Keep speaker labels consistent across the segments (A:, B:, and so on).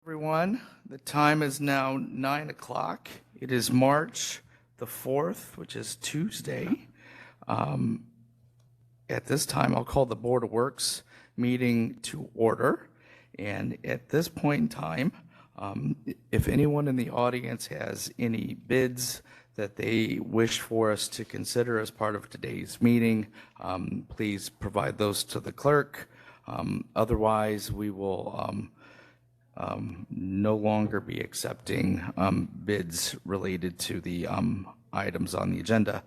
A: Everyone, the time is now 9 o'clock. It is March the 4th, which is Tuesday. At this time, I'll call the Board of Works meeting to order. And at this point in time, if anyone in the audience has any bids that they wish for us to consider as part of today's meeting, please provide those to the clerk. Otherwise, we will no longer be accepting bids related to the items on the agenda.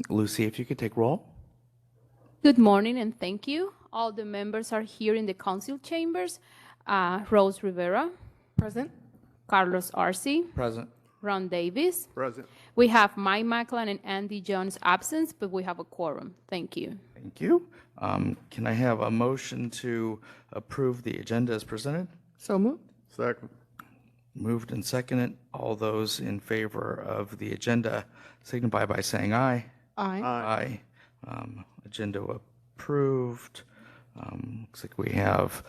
A: Lucy, if you could take roll.
B: Good morning and thank you. All the members are here in the council chambers. Rose Rivera.
C: Present.
B: Carlos Arce.
A: Present.
B: Ron Davis.
D: Present.
B: We have Mike Macklin and Andy Jones absent, but we have a quorum. Thank you.
A: Thank you. Can I have a motion to approve the agenda as presented?
C: So moved.
D: Second.
A: Moved and seconded. All those in favor of the agenda signify by saying aye.
C: Aye.
A: Aye. Agenda approved. Looks like we have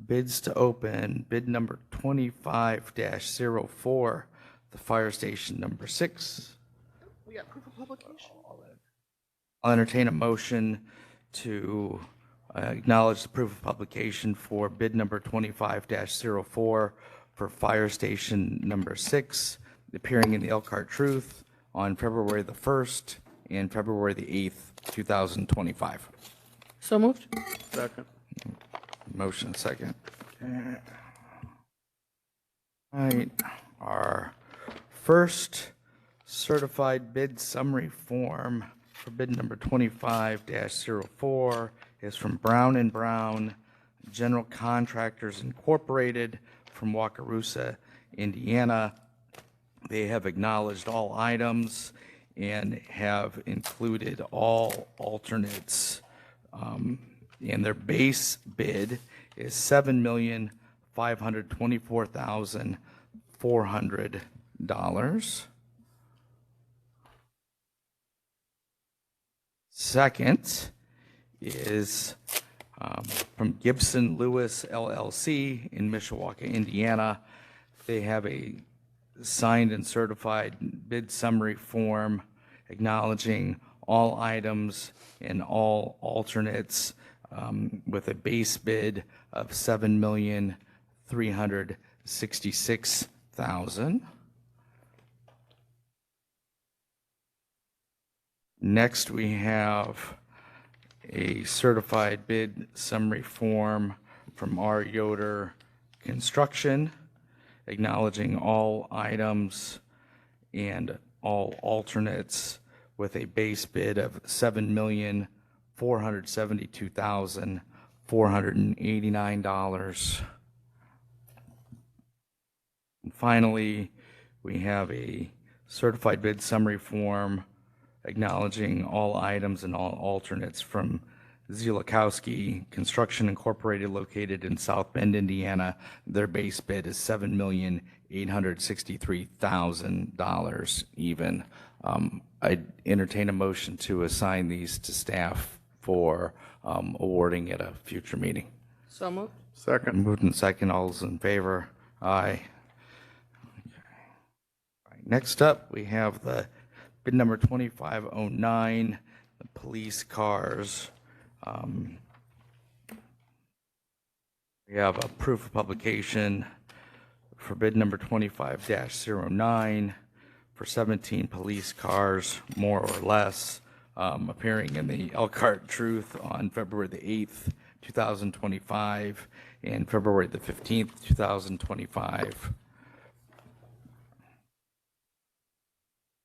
A: bids to open. Bid number 25-04, the fire station number 6.
C: We got proof of publication.
A: I'll entertain a motion to acknowledge the proof of publication for bid number 25-04 for fire station number 6, appearing in the Elkhart Truth on February the 1st and February the 8th, 2025.
C: So moved.
D: Second.
A: Motion second. All right, our first certified bid summary form for bid number 25-04 is from Brown & Brown General Contractors Incorporated from Wakarusa, Indiana. They have acknowledged all items and have included all alternates. And their base bid is $7,524,400. Second is from Gibson Lewis LLC in Mishawaka, Indiana. They have a signed and certified bid summary form acknowledging all items and all alternates with a base bid of $7,366,000. Next, we have a certified bid summary form from R. Yoder Construction, acknowledging all items and all alternates with a base bid of $7,472,489. And finally, we have a certified bid summary form acknowledging all items and all alternates from Zielikowski Construction Incorporated, located in South Bend, Indiana. Their base bid is $7,863,000 even. I'd entertain a motion to assign these to staff for awarding at a future meeting.
C: So moved.
D: Second.
A: Moved and second. All those in favor? Aye. All right, next up, we have the bid number 2509, the police cars. We have a proof of publication for bid number 25-09 for 17 police cars, more or less, appearing in the Elkhart Truth on February the 8th, 2025, and February the 15th, 2025.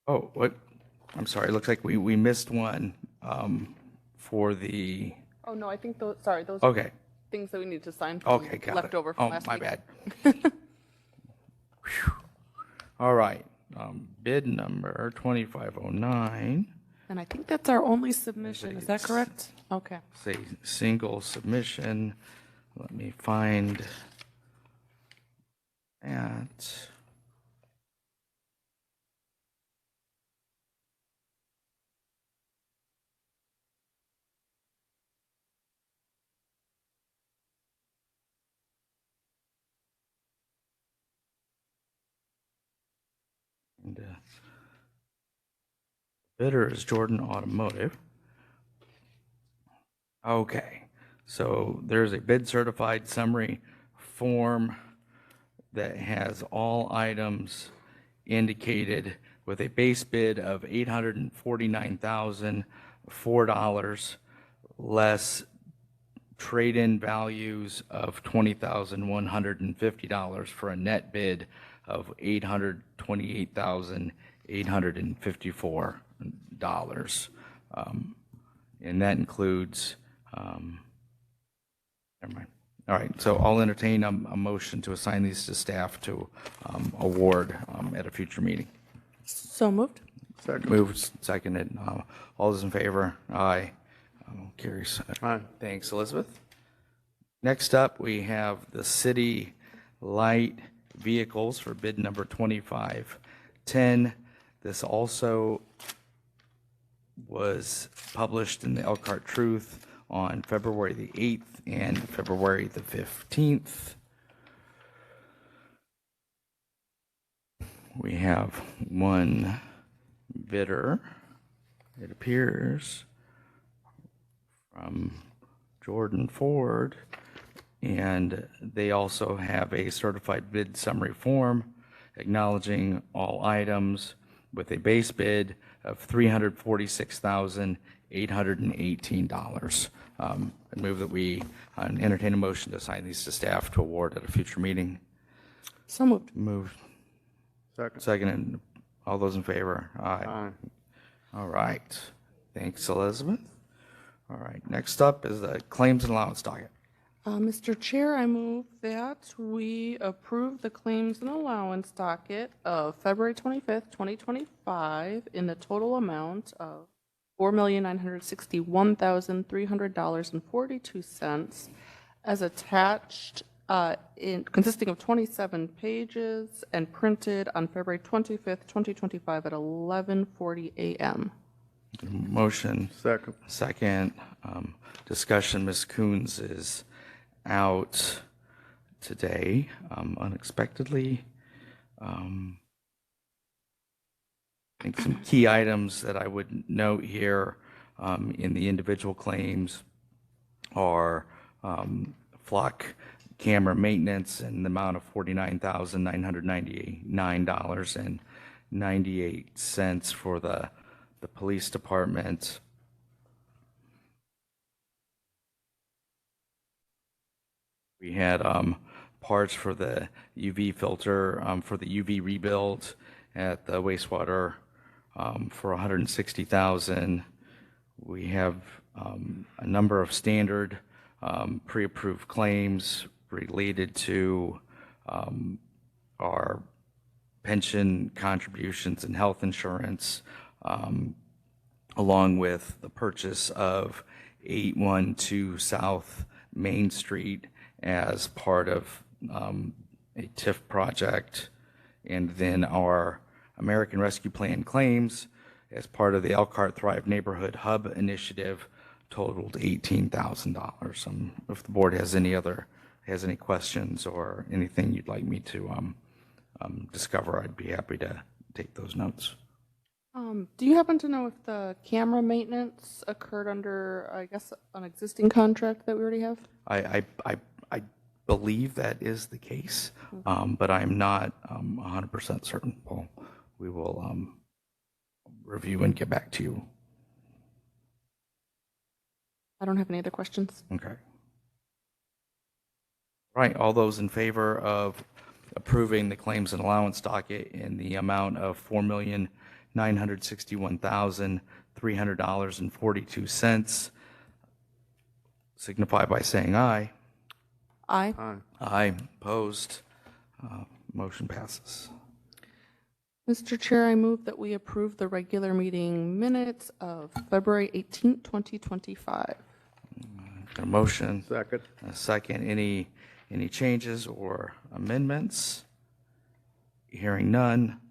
A: Oh, what? I'm sorry, it looks like we missed one for the,
C: Oh, no, I think those, sorry, those
A: okay,
C: are things that we need to sign from
A: okay, got it.
C: leftover from
A: Oh,
C: last
A: my
C: week.
A: bad. Whew. All right, bid number 2509,
C: And I think that's our only submission. Is that correct? Okay.
A: say single submission. Let me find that. Bidder is Jordan Automotive. Okay, so there's a bid certified summary form that has all items indicated with a base bid of $849,004 less trade-in values of $20,150 for a net bid of $828,854. And that includes, never mind. All right, so I'll entertain a motion to assign these to staff to award at a future meeting.
C: So moved.
A: Moved, seconded. All those in favor? Aye. Carries.
D: Aye.
A: Thanks, Elizabeth. Next up, we have the city light vehicles for bid number 2510. This also was published in the Elkhart Truth on February the 8th and February the 15th. We have one bidder, it appears, from Jordan Ford, and they also have a certified bid summary form acknowledging all items with a base bid of $346,818. I move that we entertain a motion to assign these to staff to award at a future meeting.
C: So moved.
A: Moved.
D: Second.
A: Second. All those in favor?
D: Aye.
A: All right. Thanks, Elizabeth. All right. Next up is the claims and allowance docket.
C: Mr. Chair, I move that we approve the claims and allowance docket of February 25th, 2025 in the total amount of $4,961,300.42 as attached, consisting of 27 pages and printed on February 25th, 2025 at 11:40 a.m.
A: Motion.
D: Second.
A: Second. Discussion. Ms. Coons is out today unexpectedly. I think some key items that I would note here in the individual claims are flock camera maintenance in the amount of $49,999.98 for the police department. We had parts for the UV filter for the UV rebuild at the wastewater for $160,000. We have a number of standard pre-approved claims related to our pension contributions and health insurance, along with the purchase of 812 South Main Street as part of a TIF project, and then our American Rescue Plan claims as part of the Elkhart Thrive Neighborhood Hub Initiative totaled $18,000. If the board has any questions or anything you'd like me to discover, I'd be happy to take those notes.
C: Do you happen to know if the camera maintenance occurred under, I guess, an existing contract that we already have?
A: I believe that is the case, but I'm not 100% certain. We will review and get back to you.
C: I don't have any other questions.
A: Okay. Right, all those in favor of approving the claims and allowance docket in the amount of $4,961,300.42 signify by saying aye.
C: Aye.
D: Aye.
A: Aye. Opposed? Motion passes.
C: Mr. Chair, I move that we approve the regular meeting minutes of February 18th, 2025.
A: Got a motion?
D: Second.
A: A second. Any changes or amendments? Hearing none.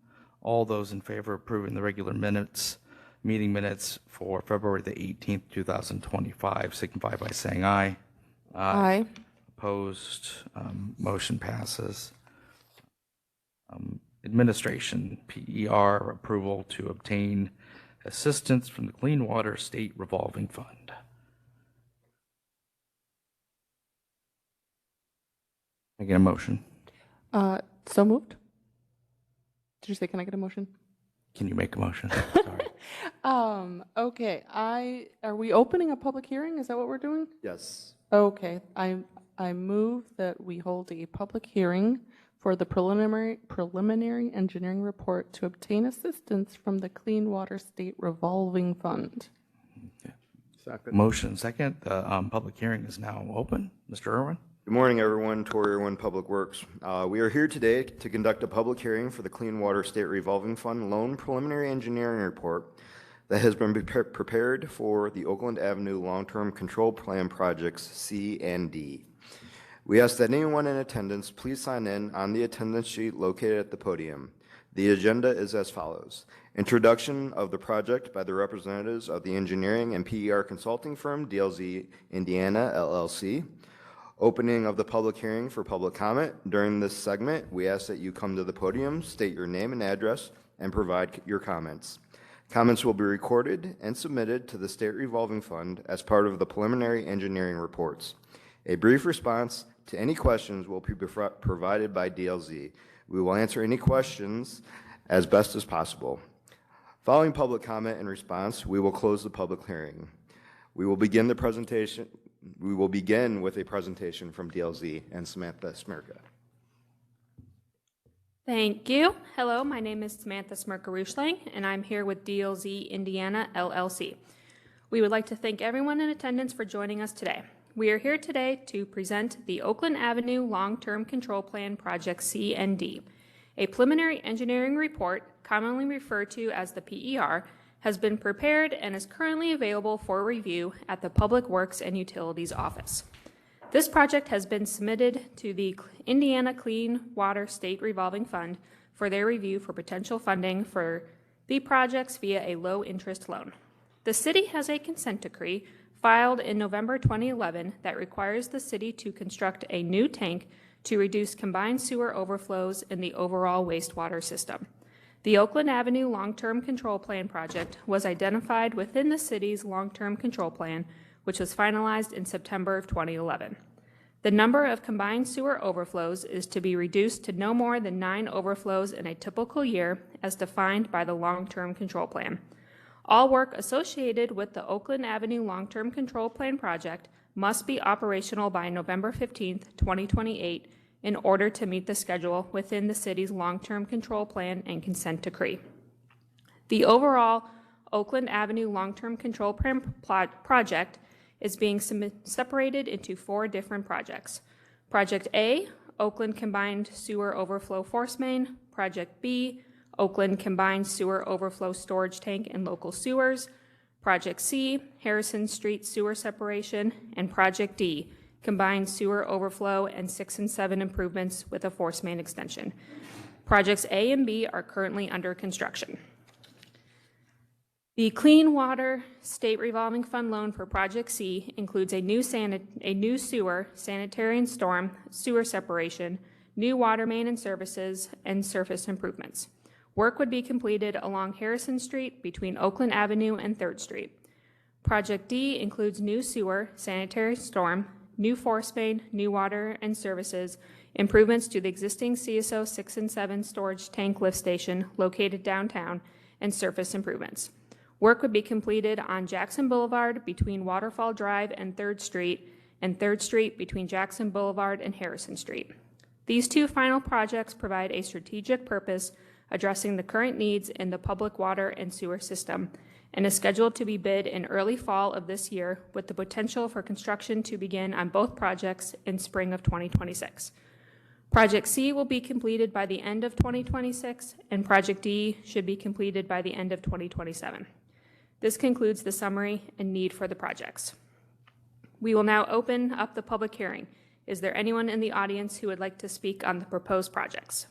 A: All those in favor of approving the regular meeting minutes for February the 18th, 2025, signify by saying aye.
C: Aye.
A: Opposed? Motion passes. Administration, PER approval to obtain assistance from the Clean Water State Revolving Fund. I get a motion.
C: So moved. Did you say, can I get a motion?
A: Can you make a motion? Sorry.
C: Okay, are we opening a public hearing? Is that what we're doing?
D: Yes.
C: Okay, I move that we hold a public hearing for the preliminary engineering report to obtain assistance from the Clean Water State Revolving Fund.
D: Second.
A: Motion second. The public hearing is now open. Mr. Irwin?
D: Good morning, everyone. Tori Irwin, Public Works. We are here today to conduct a public hearing for the Clean Water State Revolving Fund Loan Preliminary Engineering Report that has been prepared for the Oakland Avenue Long-Term Control Plan Projects C and D. We ask that anyone in attendance please sign in on the attendance sheet located at the podium. The agenda is as follows. Introduction of the project by the representatives of the engineering and PER consulting firm DLZ Indiana LLC. Opening of the public hearing for public comment. During this segment, we ask that you come to the podium, state your name and address, and provide your comments. Comments will be recorded and submitted to the State Revolving Fund as part of the preliminary engineering reports. A brief response to any questions will be provided by DLZ. We will answer any questions as best as possible. Following public comment and response, we will close the public hearing. We will begin with a presentation from DLZ and Samantha Smirka.
E: Thank you. Hello, my name is Samantha Smirka-Ruschlang, and I'm here with DLZ Indiana LLC. We would like to thank everyone in attendance for joining us today. We are here today to present the Oakland Avenue Long-Term Control Plan Project C and D. A preliminary engineering report, commonly referred to as the PER, has been prepared and is currently available for review at the Public Works and Utilities Office. This project has been submitted to the Indiana Clean Water State Revolving Fund for their review for potential funding for the projects via a low-interest loan. The city has a consent decree filed in November 2011 that requires the city to construct a new tank to reduce combined sewer overflows in the overall wastewater system. The Oakland Avenue Long-Term Control Plan project was identified within the city's Long-Term Control Plan, which was finalized in September of 2011. The number of combined sewer overflows is to be reduced to no more than 9 overflows in a typical year as defined by the Long-Term Control Plan. All work associated with the Oakland Avenue Long-Term Control Plan project must be operational by November 15, 2028 in order to meet the schedule within the city's long-term control plan and consent decree. The overall Oakland Avenue Long-Term Control Plan project is being separated into 4 different projects. Project A, Oakland Combined Sewer Overflow Force Main. Project B, Oakland Combined Sewer Overflow Storage Tank and Local Sewers. Project C, Harrison Street Sewer Separation. And Project D, Combined Sewer Overflow and 6 and 7 improvements with a force main extension. Projects A and B are currently under construction. The Clean Water State Revolving Fund loan for Project C includes a new sewer, sanitary and storm, sewer separation, new water main and services, and surface improvements. Work would be completed along Harrison Street between Oakland Avenue and 3rd Street. Project D includes new sewer, sanitary storm, new force main, new water and services, improvements to the existing CSO 6 and 7 storage tank lift station located downtown, and surface improvements. Work would be completed on Jackson Boulevard between Waterfall Drive and 3rd Street, and 3rd Street between Jackson Boulevard and Harrison Street. These 2 final projects provide a strategic purpose addressing the current needs in the public water and sewer system, and is scheduled to be bid in early fall of this year with the potential for construction to begin on both projects in spring of 2026. Project C will be completed by the end of 2026, and Project D should be completed by the end of 2027. This concludes the summary and need for the projects. We will now open up the public hearing. Is there anyone in the audience who would like to speak on the proposed projects?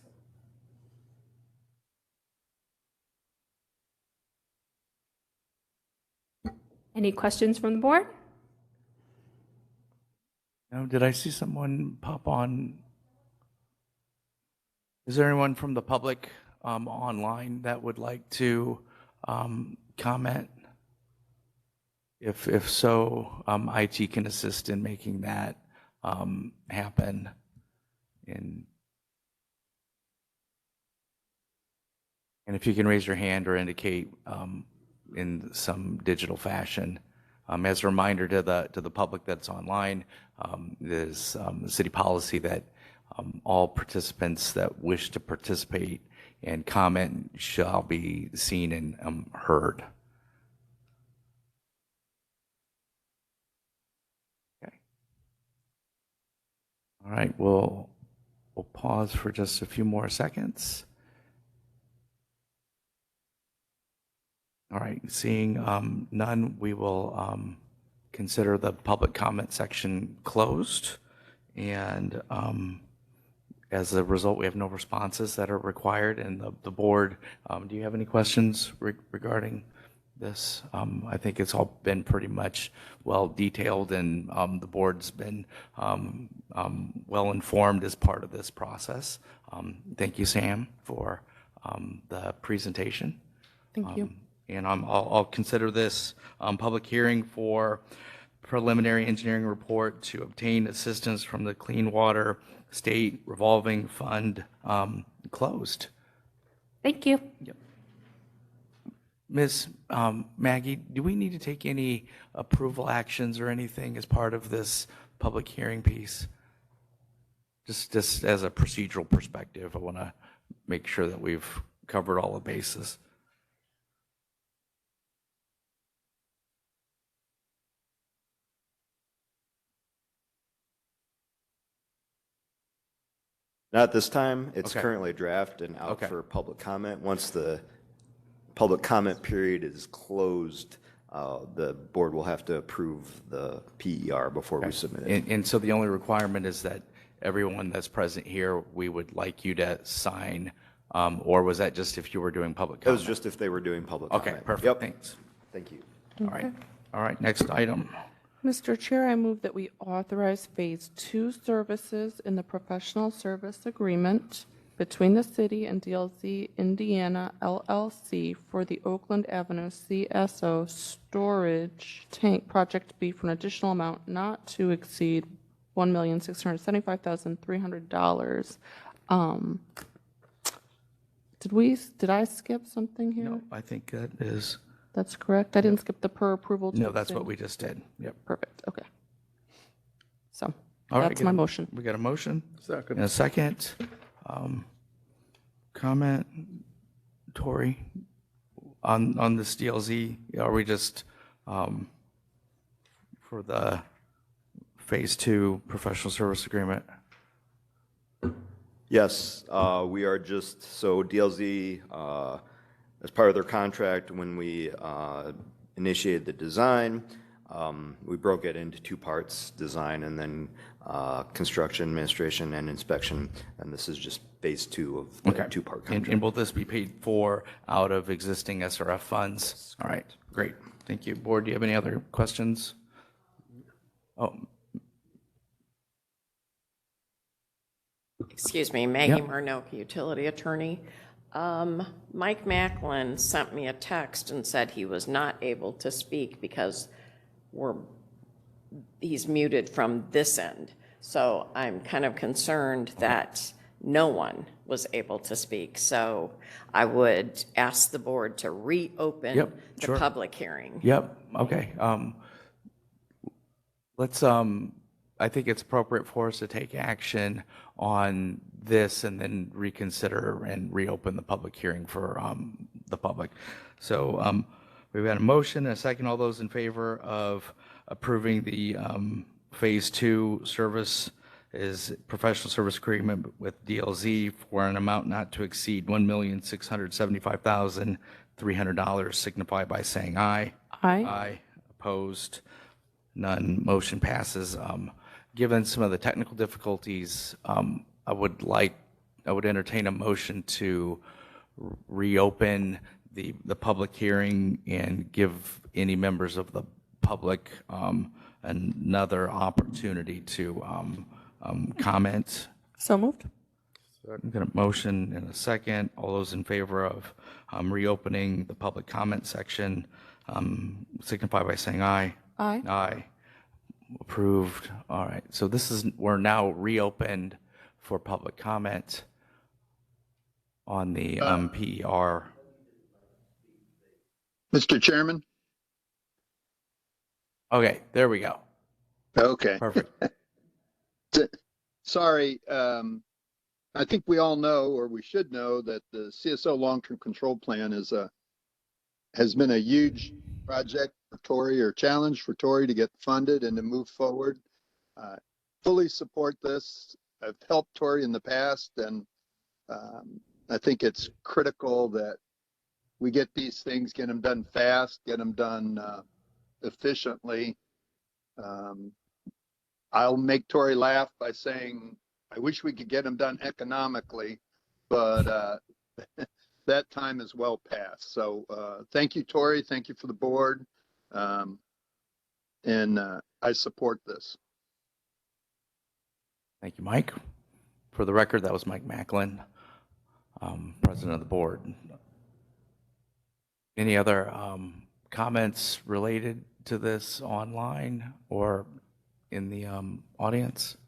E: Any questions from the board?
A: No, did I see someone pop on? Is there anyone from the public online that would like to comment? If so, IT can assist in making that happen. And if you can raise your hand or indicate in some digital fashion. As a reminder to the public that's online, there's city policy that all participants that wish to participate and comment shall be seen and heard. Okay. All right, we'll pause for just a few more seconds. All right, seeing none, we will consider the public comment section closed. And as a result, we have no responses that are required. And the board, do you have any questions regarding this? I think it's all been pretty much well detailed, and the board's been well informed as part of this process. Thank you, Sam, for the presentation.
C: Thank you.
A: And I'll consider this public hearing for preliminary engineering report to obtain assistance from the Clean Water State Revolving Fund closed.
E: Thank you.
A: Yep. Ms. Maggie, do we need to take any approval actions or anything as part of this public hearing piece? Just as a procedural perspective, I want to make sure that we've covered all the bases.
D: Not at this time. It's
A: Okay.
D: currently a draft and out
A: Okay.
D: for public comment. Once the public comment period is closed, the board will have to approve the PER before we submit it.
A: And so the only requirement is that everyone that's present here, we would like you to sign, or was that just if you were doing public
D: That was
A: comment?
D: just if they were doing public
A: Okay,
D: comment.
A: perfect,
D: Yep.
A: thanks.
D: Thank you.
A: All right, all right, next item.
C: Mr. Chair, I move that we authorize Phase 2 services in the professional service agreement between the city and DLZ Indiana LLC for the Oakland Avenue CSO storage tank project B for an additional amount not to exceed $1,675,300. Did I skip something here?
A: No, I think that is,
C: That's correct. I didn't skip the per approval. to
A: no, that's what
C: extend.
A: we just did. Yep.
C: Perfect, okay. So,
A: All right,
C: that's my motion.
A: We got a motion? Second. And a second. Comment, Tori, on this DLZ, are we just, for the Phase 2 professional service agreement?
D: Yes, we are just, so DLZ, as part of their contract, when we initiated the design, we broke it into two parts, design and then construction, administration, and inspection. And this is just phase 2 of the
A: Okay.
D: two-part
A: And
D: contract.
A: will this be paid for out of existing SRF funds? All right, great, thank you. Board, do you have any other questions? Oh,
F: Excuse me, Maggie
A: Yep.
F: Marnoka, utility attorney. Mike Macklin sent me a text and said he was not able to speak because he's muted from this end. So I'm kind of concerned that no one was able to speak. So I would ask the board to reopen
A: Yep,
F: the
A: sure.
F: public hearing.
A: Yep, okay. Let's, I think it's appropriate for us to take action on this and then reconsider and reopen the public hearing for the public. So we've got a motion and a second. All those in favor of approving the Phase 2 service is professional service agreement with DLZ for an amount not to exceed $1,675,300 signify by saying aye.
C: Aye.
A: Aye. Opposed? None. Motion passes. Given some of the technical difficulties, I would entertain a motion to reopen the public hearing and give any members of the public another opportunity to comment.
C: So moved.
A: I've got a motion and a second. All those in favor of reopening the public comment section signify by saying aye.
C: Aye.
A: Aye. Approved. All right. So we're now reopened for public comment on the PER.
G: Mr. Chairman?
A: Okay, there we go.
G: Okay.
A: Perfect.
G: Sorry, I think we all know, or we should know, that the CSO long-term control plan has been a huge project for Tory, or challenge for Tory to get funded and to move forward. Fully support this. I've helped Tory in the past, and I think it's critical that we get these things, get them done fast, get them done efficiently. I'll make Tory laugh by saying, I wish we could get them done economically, but that time is well past. So thank you, Tory. Thank you for the board. And I support this.
A: Thank you, Mike. For the record, that was Mike Macklin, president of the board. Any other comments related to this online or in the audience?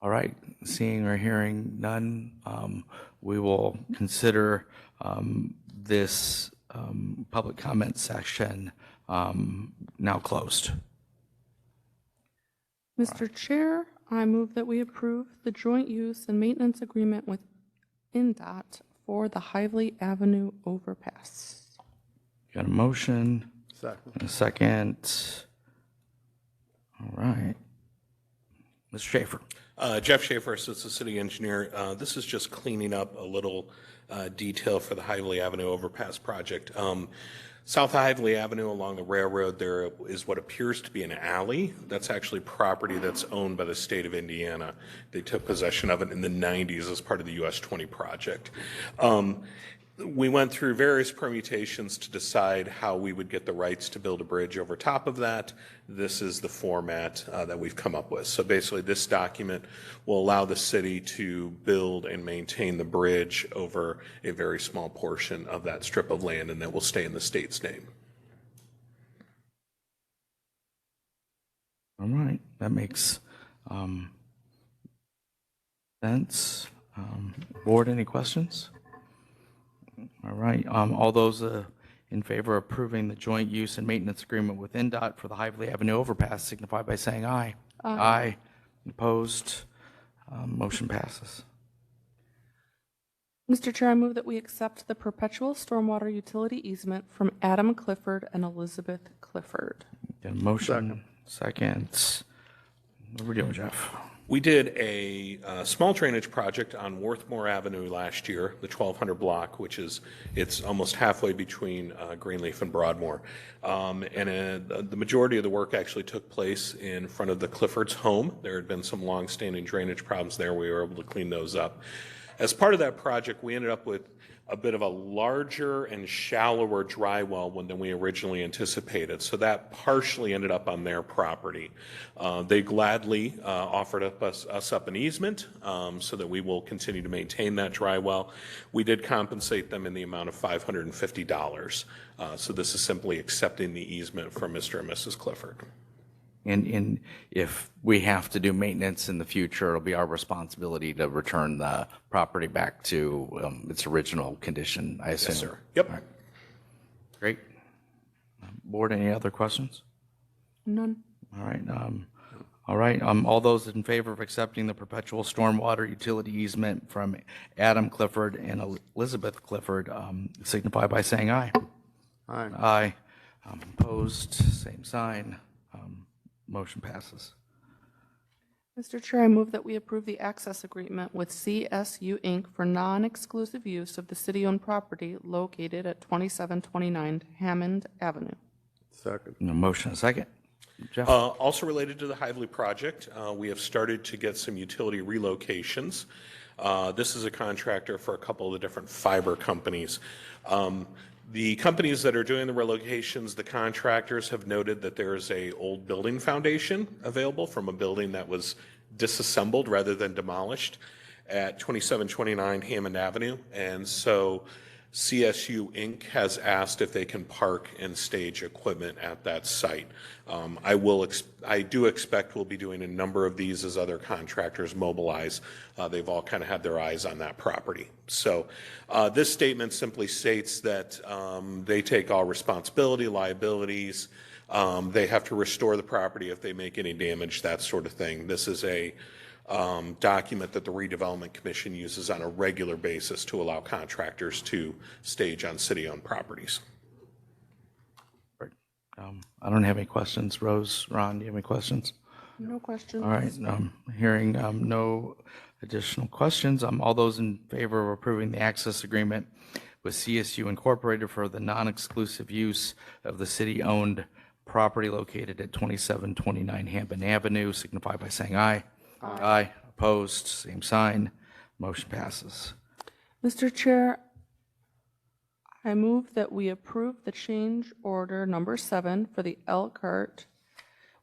A: All right, seeing or hearing none, we will consider this public comment section now closed.
C: Mr. Chair, I move that we approve the joint use and maintenance agreement with INDOT for the Hively Avenue overpass.
A: Got a motion?
G: Second.
A: And a second. All right. Mr. Schaefer.
H: Jeff Schaefer, Assistant City Engineer. This is just cleaning up a little detail for the Hively Avenue overpass project. South Hively Avenue along the railroad, there is what appears to be an alley. That's actually property that's owned by the state of Indiana. They took possession of it in the 90s as part of the US 20 project. We went through various permutations to decide how we would get the rights to build a bridge over top of that. This is the format that we've come up with. So basically this document will allow the city to build and maintain the bridge over a very small portion of that strip of land, and that will stay in the state's name.
A: All right, that makes sense. Board, any questions? All right, all those in favor of approving the joint use and maintenance agreement with INDOT for the Hively Avenue overpass signify by saying aye. Aye. Opposed? Motion passes.
C: Mr. Chair, I move that we accept the perpetual stormwater utility easement from Adam Clifford and Elizabeth Clifford.
A: Got a motion, second. What are we doing, Jeff?
H: We did a small drainage project on Worthmore Avenue last year, the 1200 block, which is, it's almost halfway between Greenleaf and Broadmoor. The majority of the work actually took place in front of the Clifford's home. There had been some long-standing drainage problems there. We were able to clean those up. As part of that project, we ended up with a bit of a larger and shallower dry well than we originally anticipated. So that partially ended up on their property. They gladly offered us up an easement so that we will continue to maintain that dry well. We did compensate them in the amount of $550. So this is simply accepting the easement from Mr. and Mrs. Clifford.
A: And if we have to do maintenance in the future, it'll be our responsibility to return the property back to its original condition, I assume.
H: Yes, sir. Yep.
A: All right. Great. Board, any other questions?
C: None.
A: All right. All right. All those in favor of accepting the perpetual stormwater utility easement from Adam Clifford and Elizabeth Clifford signify by saying aye.
G: Aye.
A: Aye. Opposed, same sign. Motion passes.
C: Mr. Chair, I move that we approve the access agreement with CSU Inc. for non-exclusive use of the city-owned property located at 2729 Hammond Avenue.
G: Second.
A: No motion, a second. Jeff?
H: Also related to the Hively project, we have started to get some utility relocations. This is a contractor for a couple of the different fiber companies. The companies that are doing the relocations, the contractors have noted that there is a old building foundation available from a building that was disassembled rather than demolished at 2729 Hammond Avenue. And so CSU Inc. has asked if they can park and stage equipment at that site. I do expect we'll be doing a number of these as other contractors mobilize. They've all kind of had their eyes on that property. So this statement simply states that they take all responsibility, liabilities. They have to restore the property if they make any damage, that sort of thing. This is a document that the Redevelopment Commission uses on a regular basis to allow contractors to stage on city-owned properties.
A: I don't have any questions. Rose, Ron, do you have any questions?
C: No questions.
A: All right, hearing no additional questions, all those in favor of approving the access agreement with CSU Incorporated for the non-exclusive use of the city-owned property located at 2729 Hampton Avenue, signify by saying aye. Aye. Opposed, same sign. Motion passes.
C: Mr. Chair, I move that we approve the change order number 7 for the Elkhart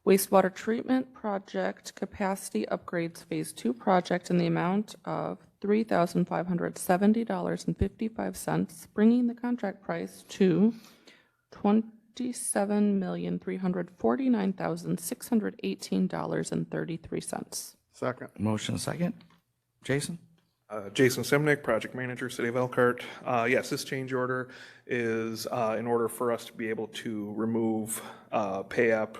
C: wastewater treatment project capacity upgrades phase 2 project in the amount of $3,570.55, bringing the contract price to $27,349,618.33.
I: Second.
A: Motion second. Jason?
I: Jason Simnick, Project Manager, City of Elkhart. Yes, this change order is in order for us to be able to remove payment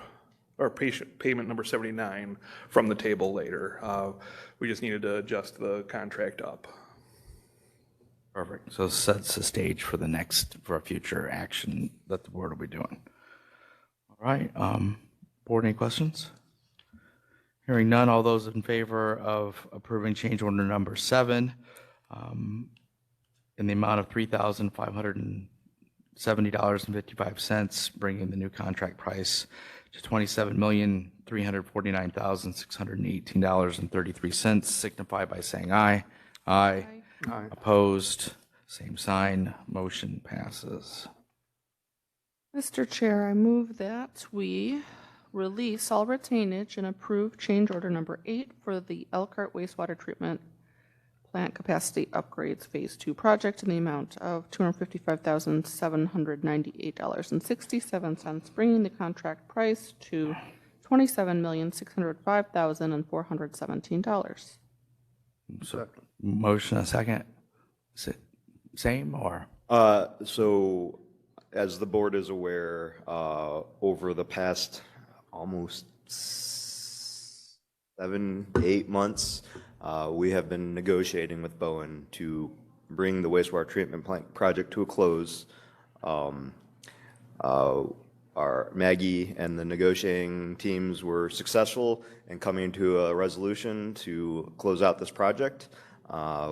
I: number 79 from the table later. We just needed to adjust the contract up.
A: Perfect. So it sets the stage for for a future action that the board will be doing. All right. Board, any questions? Hearing none, all those in favor of approving change order number 7 in the amount of $3,570.55, bringing the new contract price to $27,349,618.33, signify by saying aye. Aye.
I: Aye.
A: Opposed, same sign. Motion passes.
C: Mr. Chair, I move that we release all retainage and approve change order number 8 for the Elkhart wastewater treatment plant capacity upgrades phase 2 project in the amount of $255,798.67, bringing the contract price to $27,605,417.
A: So, motion a second. Is it same or?
D: So, as the board is aware, over the past almost 7-8 months, we have been negotiating with Bowen to bring the wastewater treatment plant project to a close. Our Maggie and the negotiating teams were successful in coming to a resolution to close out this project.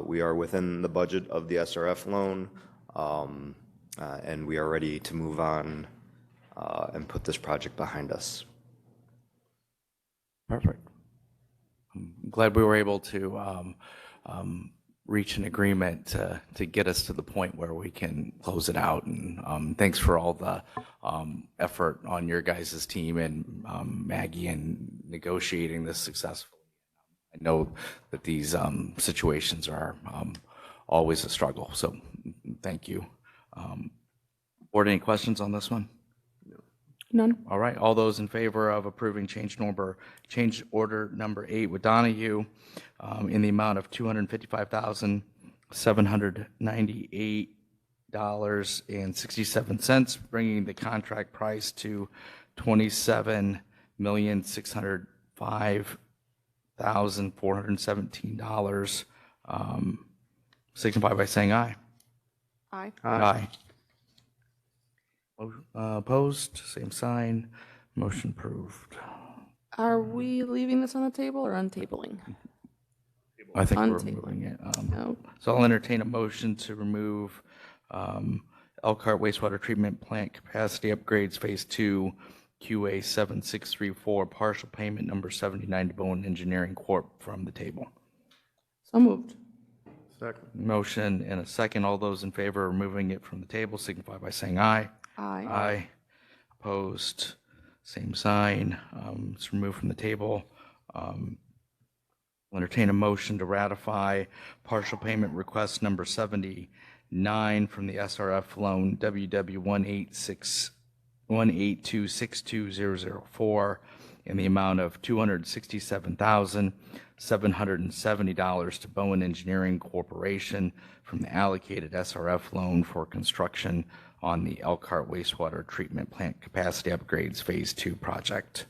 D: We are within the budget of the SRF loan, and we are ready to move on and put this project behind us.
A: Perfect. I'm glad we were able to reach an agreement to get us to the point where we can close it out. And thanks for all the effort on your guys' team and Maggie in negotiating this successfully. I know that these situations are always a struggle, so thank you. Board, any questions on this one?
C: None.
A: All right, all those in favor of approving change order number 8 with Donahue in the amount of $255,798.67, bringing the contract price to $27,605,417, signify by saying aye.
C: Aye.
A: Aye. Opposed, same sign. Motion approved.
C: Are we leaving this on the table or untabling?
A: I think we're
C: Untabling.
A: moving it.
C: No.
A: So I'll entertain a motion to remove Elkhart wastewater treatment plant capacity upgrades phase 2 QA 7634 partial payment number 79 to Bowen Engineering Corp. from the table.
C: So moved.
D: Second.
A: Motion and a second. All those in favor of removing it from the table signify by saying aye.
C: Aye.
A: Aye. Opposed, same sign. It's removed from the table. I'll entertain a motion to ratify partial payment request number 79 from the SRF loan WW182620004 in the amount of $267,770 to Bowen Engineering Corporation from the allocated SRF loan for construction on the Elkhart wastewater treatment plant capacity upgrades Phase 2 project.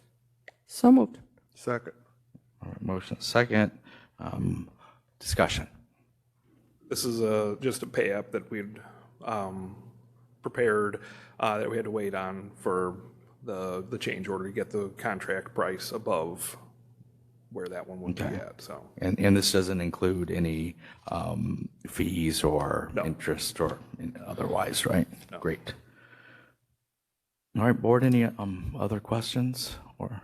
C: So moved.
D: Second.
A: All right, motion second. Discussion.
I: This is just a pay app that we'd prepared that we had to wait on for the change order to get the contract price above where that one would be at, so.
A: And this doesn't include any fees or
I: No.
A: interest or otherwise, right?
I: No.
A: Great. All right, board, any other questions or?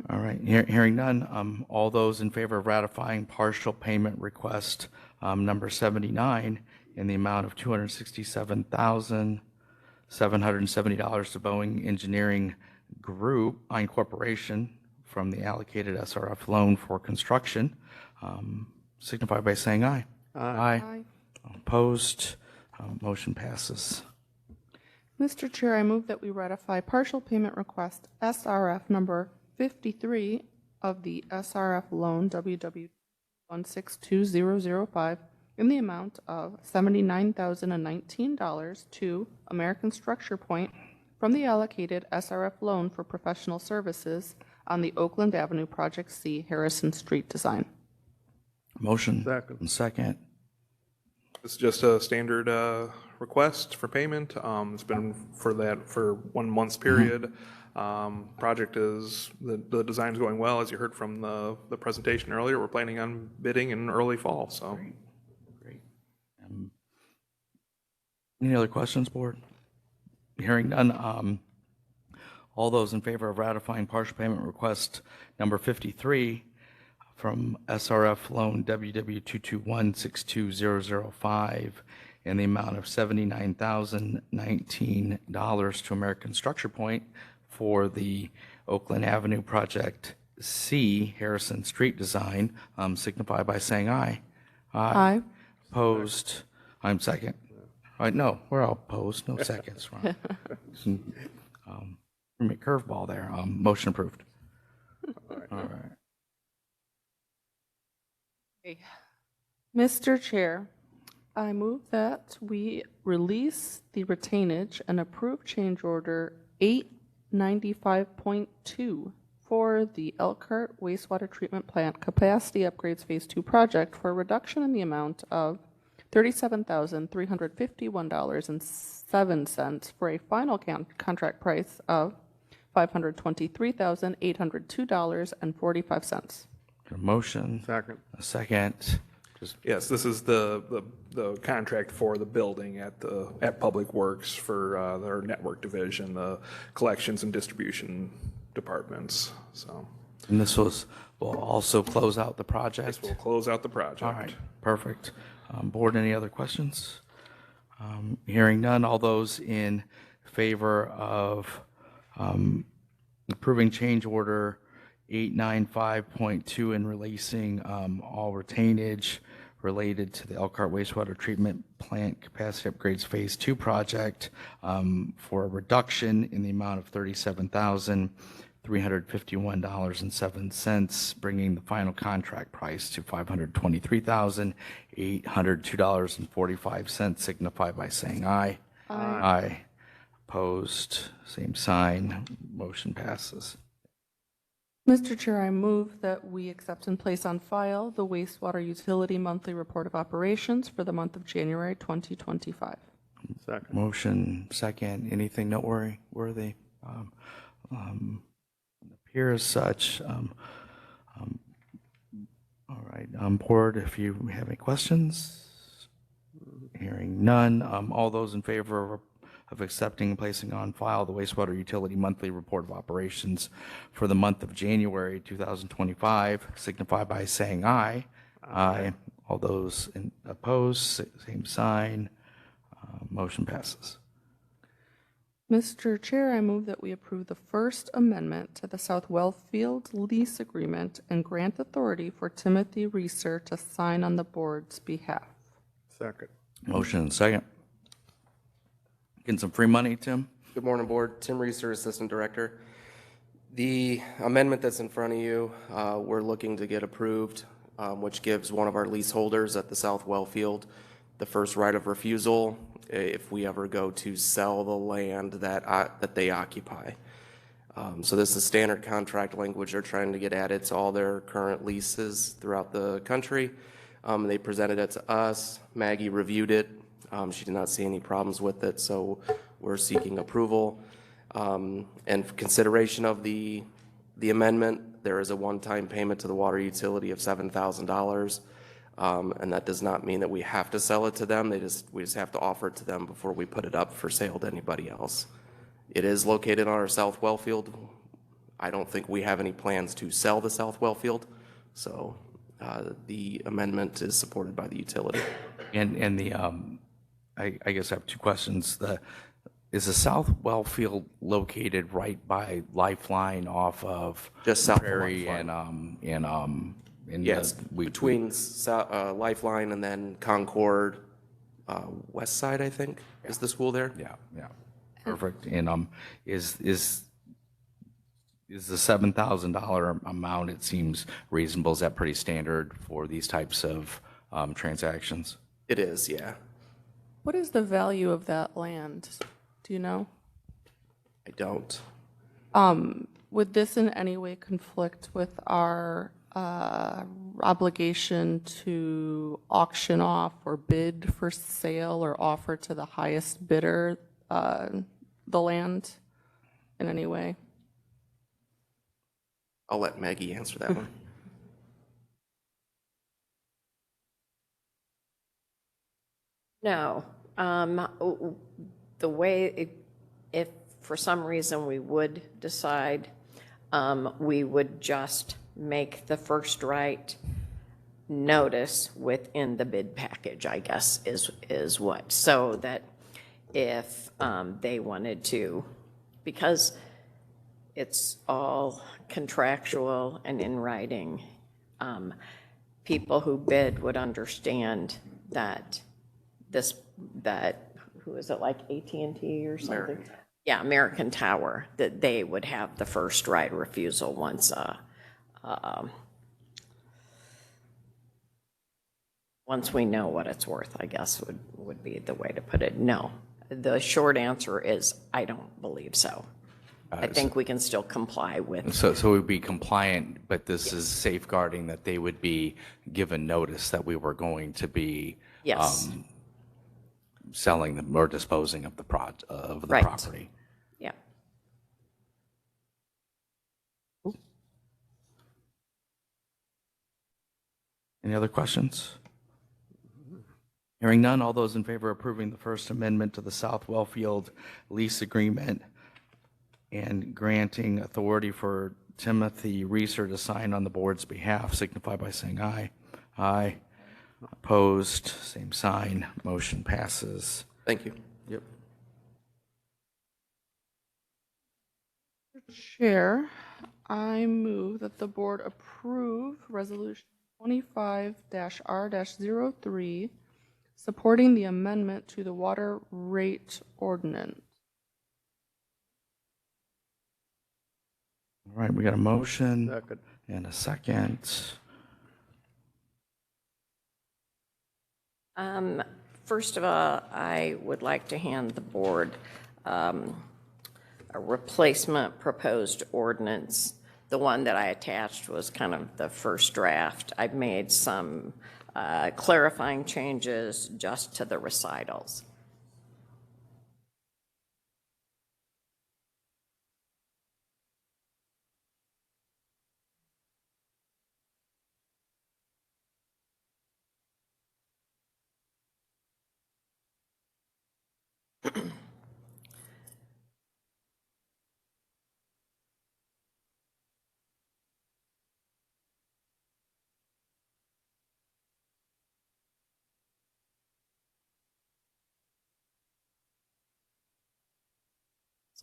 A: All right, hearing none. All those in favor of ratifying partial payment request number 79 in the amount of $267,770 to Boeing Engineering Group Incorporation from the allocated SRF loan for construction, signify by saying aye. Aye. Opposed, motion passes.
C: Mr. Chair, I move that we ratify partial payment request SRF number 53 of the SRF loan WW162005 in the amount of $79,019 to American Structure Point from the allocated SRF loan for professional services on the Oakland Avenue Project C Harrison Street design.
A: Motion.
D: Second.
A: And second.
I: It's just a standard request for payment. It's been for 1 month's period. Project is, the design's going well, as you heard from the presentation earlier. We're planning on bidding in early fall, so.
A: Great. Any other questions, board? Hearing none. All those in favor of ratifying partial payment request number 53 from SRF loan WW221620005 in the amount of $79,019 to American Structure Point for the Oakland Avenue Project C Harrison Street design, signify by saying aye.
C: Aye.
A: Opposed? I'm second. All right, no, we're all opposed, no seconds. Ron. Curveball there. Motion approved. All right.
C: Mr. Chair, I move that we release the retainage and approve change order 895.2 for the Elkhart wastewater treatment plant capacity upgrades Phase 2 project for a reduction in the amount of $37,351.07 for a final contract price of $523,802.45.
A: A motion.
D: Second.
A: A second.
I: Yes, this is the contract for the building at Public Works for their network division, the collections and distribution departments, so.
A: And this will also close out the project?
I: This will close out the project.
A: All right, perfect. Board, any other questions? Hearing none, all those in favor of approving change order 895.2 and releasing all retainage related to the Elkhart wastewater treatment plant capacity upgrades Phase 2 project for a reduction in the amount of $37,351.07, bringing the final contract price to $523,802.45, signify by saying aye. Aye. Opposed, same sign. Motion passes.
C: Mr. Chair, I move that we accept and place on file the wastewater utility monthly report of operations for the month of January 2025.
D: Second.
A: Motion second. Anything noteworthy? Appear as such. All right, board, if you have any questions? Hearing none. All those in favor of accepting and placing on file the wastewater utility monthly report of operations for the month of January 2025, signify by saying aye. Aye. All those opposed, same sign. Motion passes.
C: Mr. Chair, I move that we approve the First Amendment to the South Wellfield lease agreement and grant authority for Timothy Reeser to sign on the board's behalf.
J: Second.
A: Motion and second. Getting some free money, Tim?
J: Good morning, Board. Tim Reeser, Assistant Director. The amendment that's in front of you, we're looking to get approved, which gives one of our leaseholders at the South Wellfield the first right of refusal if we ever go to sell the land that they occupy. So this is standard contract language they're trying to get added to all their current leases throughout the country. They presented it to us. Maggie reviewed it. She did not see any problems with it, so we're seeking approval. And for consideration of the amendment, there is a one-time payment to the water utility of $7,000. And that does not mean that we have to sell it to them. We just have to offer it to them before we put it up for sale to anybody else. It is located on our South Wellfield. I don't think we have any plans to sell the South Wellfield, so the amendment is supported by the utility.
A: And the, I guess I have two questions. Is the South Wellfield located right by Lifeline off of
J: Just south of
A: Prairie
J: Lifeline.
A: and
J: Yes, between Lifeline and then Concord West Side, I think, is the school there.
A: Yeah, perfect. And is the $7,000 amount? It seems reasonable. Is that pretty standard for these types of transactions?
J: It is, yeah.
C: What is the value of that land? Do you know?
J: I don't.
C: Would this in any way conflict with our obligation to auction off or bid for sale or offer to the highest bidder the land in any way?
J: I'll let Maggie answer that one.
F: No. The way, if for some reason we would decide, we would just make the first right notice within the bid package, I guess, is what. So that if they wanted to, because it's all contractual and in writing, people who bid would understand that who is it, like AT&T or something?
J: American.
F: Yeah, American Tower, that they would have the first right of refusal once we know what it's worth, I guess would be the way to put it. No, the short answer is I don't believe so. I think we can still comply with.
A: So it would be compliant, but this is safeguarding that they would be given notice that we were going to be
F: Yes.
A: Selling them or disposing of the
F: Right.
A: property.
F: Yeah.
A: Any other questions? Hearing none, all those in favor of approving the First Amendment to the South Wellfield lease agreement and granting authority for Timothy Reeser to sign on the board's behalf signify by saying aye. Aye. Opposed, same sign. Motion passes.
J: Thank you.
A: Yep.
C: Chair, I move that the board approve Resolution 25-R-03, supporting the amendment to the water rate ordinance.
A: All right, we got a motion and a second.
F: First of all, I would like to hand the board a replacement proposed ordinance. The one that I attached was kind of the first draft. I've made some clarifying changes just to the recitals.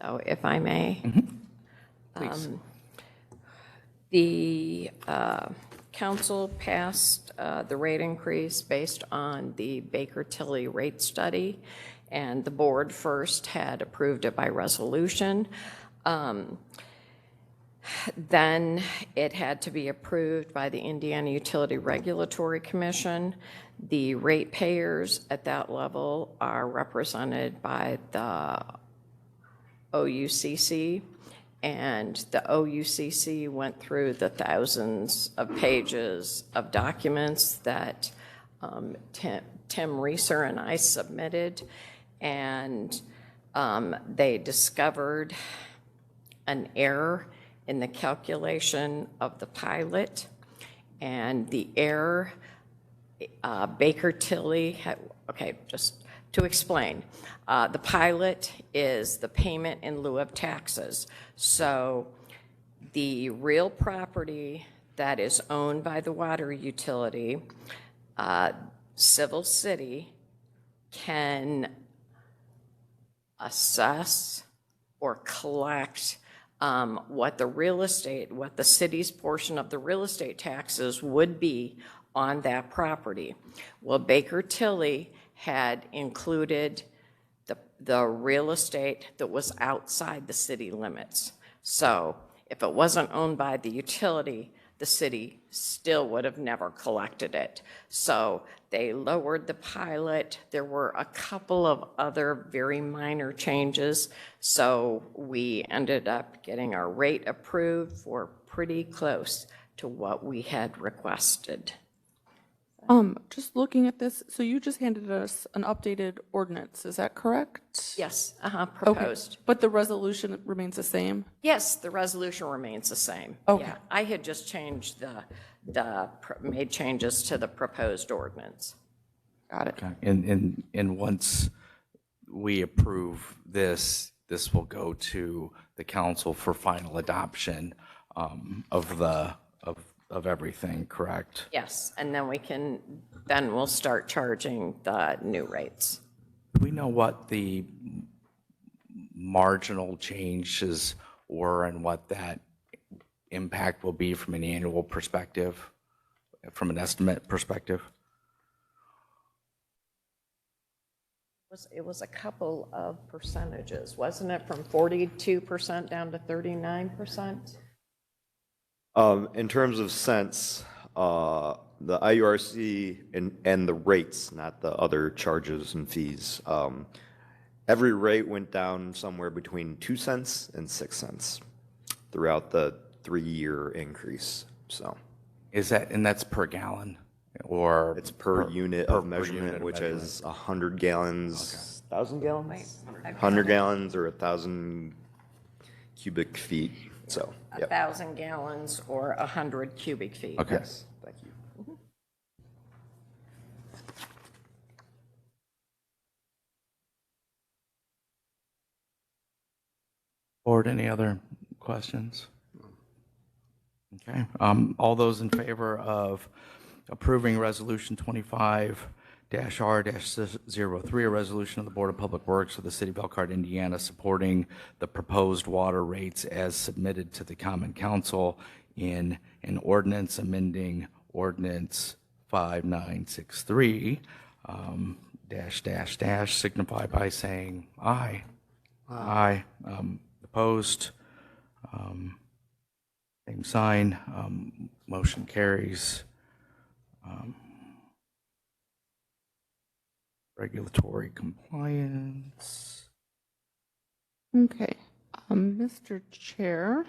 F: So if I may.
A: Please.
F: The council passed the rate increase based on the Baker-Tilly rate study, and the board first had approved it by resolution. Then it had to be approved by the Indiana Utility Regulatory Commission. The ratepayers at that level are represented by the OUCC, and the OUCC went through the thousands of pages of documents that Tim Reeser and I submitted, and they discovered an error in the calculation of the pilot, and the error, Baker-Tilly, okay, just to explain, the pilot is the payment in lieu of taxes. So the real property that is owned by the water utility, Civil City can assess or collect what the city's portion of the real estate taxes would be on that property. Well, Baker-Tilly had included the real estate that was outside the city limits. So if it wasn't owned by the utility, the city still would have never collected it. So they lowered the pilot. There were a couple of other very minor changes. So we ended up getting our rate approved for pretty close to what we had requested.
C: Just looking at this, so you just handed us an updated ordinance, is that correct?
F: Yes,
C: Okay,
F: proposed.
C: but the resolution remains the same?
F: Yes, the resolution remains the same.
C: Okay.
F: Yeah, I had just changed made changes to the proposed ordinance.
C: Got it.
A: Okay. And once we approve this, this will go to the council for final adoption of everything, correct?
F: Yes, and then we'll start charging the new rates.
A: Do we know what the marginal changes were and what that impact will be from an annual perspective, from an estimate perspective?
F: It was a couple of percentages, wasn't it, from 42% down to 39%?
D: In terms of cents, the IURC and the rates, not the other charges and fees, every rate went down somewhere between 2 cents and 6 cents throughout the 3-year increase. So
A: Is that, and that's per gallon or?
D: it's per unit of
A: per
D: measurement,
A: unit of
D: which
A: measurement.
D: is 100 gallons, 1,000 gallons?
F: Wait,
D: 100 gallons or 1,000 cubic feet. So, yep.
F: 1,000 gallons or 100 cubic feet.
A: Okay.
D: Yes, thank you.
A: Board, any other questions? Okay, all those in favor of approving Resolution 25-R-03, a resolution of the Board of Public Works of the City of Elkhart, Indiana, supporting the proposed water rates as submitted to the Common Council in an ordinance amending Ordinance 5963, signify by saying aye. Aye. Opposed? Same sign. Motion carries. Regulatory compliance.
C: Okay, Mr. Chair.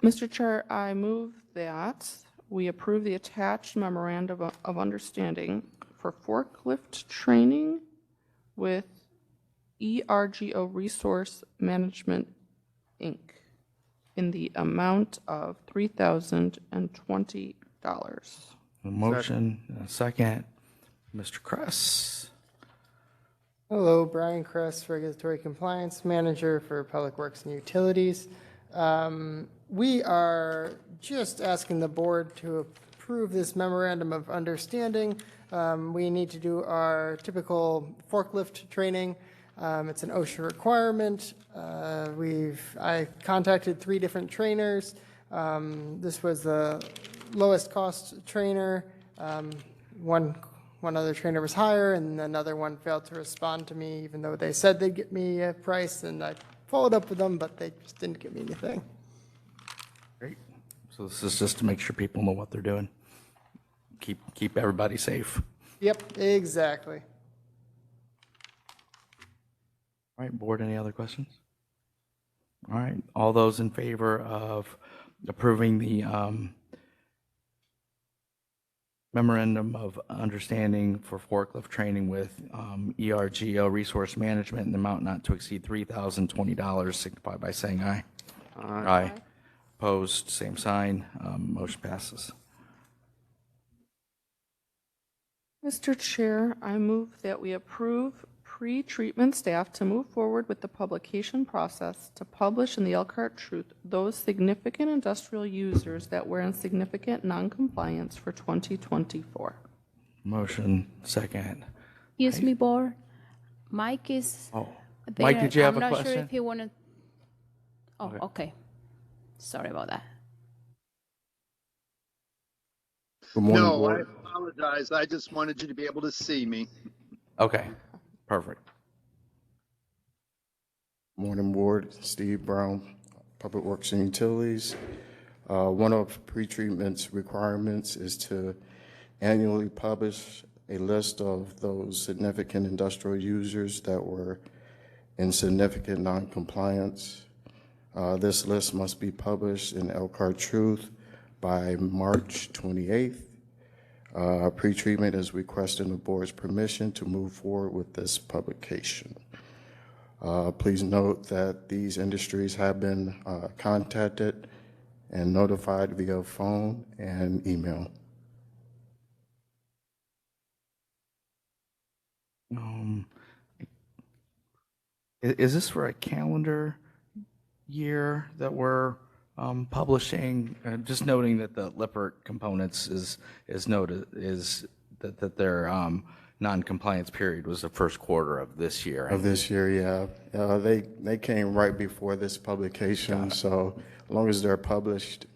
C: Mr. Chair, I move that we approve the attached memorandum of understanding for forklift training with ERGO Resource Management, Inc., in the amount of $3,020.
A: A motion, a second. Mr. Kress.
K: Hello, Brian Kress, Regulatory Compliance Manager for Public Works and Utilities. We are just asking the board to approve this memorandum of understanding. We need to do our typical forklift training. It's an OSHA requirement. I contacted 3 different trainers. This was the lowest cost trainer. One other trainer was higher, and another one failed to respond to me, even though they said they'd get me a price, and I followed up with them, but they just didn't give me anything.
A: Great. So this is just to make sure people know what they're doing. Keep everybody safe.
K: Yep, exactly.
A: All right, board, any other questions? All right, all those in favor of approving the memorandum of understanding for forklift training with ERGO Resource Management in the amount not to exceed $3,020 signify by saying aye. Aye. Opposed, same sign. Motion passes.
C: Mr. Chair, I move that we approve pre-treatment staff to move forward with the publication process to publish in the Elkhart Truth those significant industrial users that were in significant noncompliance for 2024.
A: Motion, second.
B: Excuse me, board. Mike is
A: Oh,
B: there.
A: Mike, did you have a
B: I'm not sure
A: question?
B: if he wanted. Oh, okay. Sorry about that.
G: No, I apologize. I just wanted you to be able to see me.
A: Okay, perfect.
L: Morning, Board. Steve Brown, Public Works and Utilities. One of pretreatment's requirements is to annually publish a list of those significant industrial users that were in significant noncompliance. This list must be published in Elkhart Truth by March 28th. Pretreatment is requesting the board's permission to move forward with this publication. Please note that these industries have been contacted and notified via phone and email.
A: Is this for a calendar year that we're publishing? Just noting that the Lippert components is noted is that their non-compliance period was the first quarter of this year.
L: Of this year, yeah. They came right before this publication, so as long as they're published,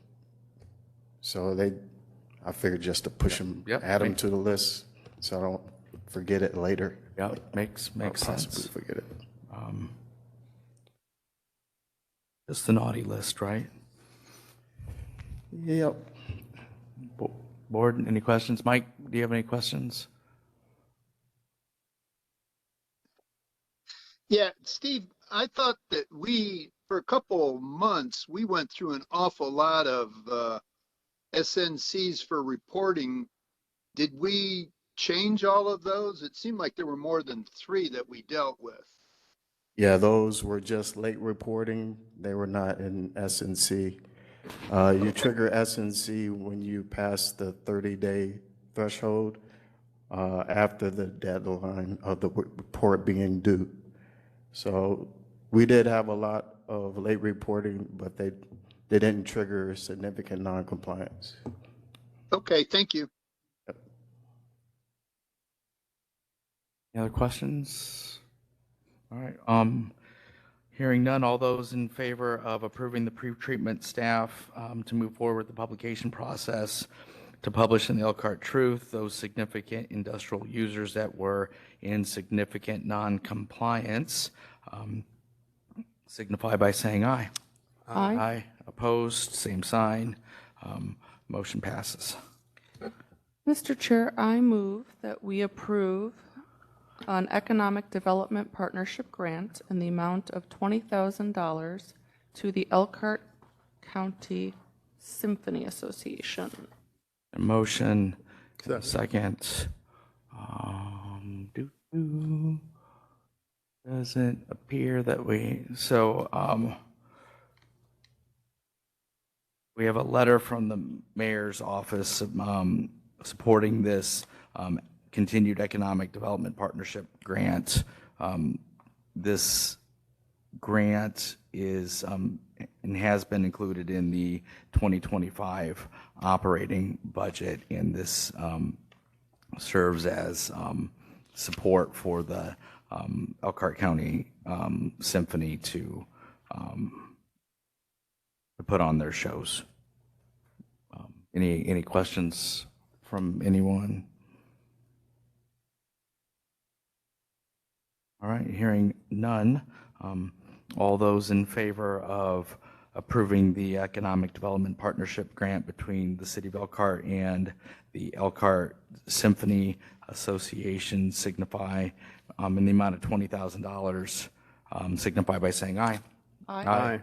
L: so I figured just to push them, add them to the list, so I don't forget it later.
A: Yeah, makes
L: Possibly
A: sense.
L: forget it.
A: It's the naughty list, right?
L: Yep.
A: Board, any questions? Mike, do you have any questions?
G: Yeah, Steve, I thought that for a couple of months, we went through an awful lot of SNCs for reporting. Did we change all of those? It seemed like there were more than 3 that we dealt with.
L: Yeah, those were just late reporting. They were not in S&C. You trigger S&C when you pass the 30-day threshold after the deadline of the report being due. So we did have a lot of late reporting, but they didn't trigger significant noncompliance.
G: Okay, thank you.
A: Any other questions? All right. Hearing none, all those in favor of approving the pre-treatment staff to move forward with the publication process to publish in the Elkhart Truth those significant industrial users that were in significant non-compliance, signify by saying aye.
C: Aye.
A: Aye. Opposed, same sign. Motion passes.
C: Mr. Chair, I move that we approve an Economic Development Partnership Grant in the amount of $20,000 to the Elkhart County Symphony Association.
A: A motion, second. Doesn't appear that we have a letter from the mayor's office supporting this continued economic development partnership grant. This grant is and has been included in the 2025 operating budget, and this serves as support for the Elkhart County Symphony to put on their shows. Any questions from anyone? All right, hearing none. All those in favor of approving the Economic Development Partnership Grant between the City of Elkhart and the Elkhart Symphony Association signify in the amount of $20,000, signify by saying aye.
C: Aye.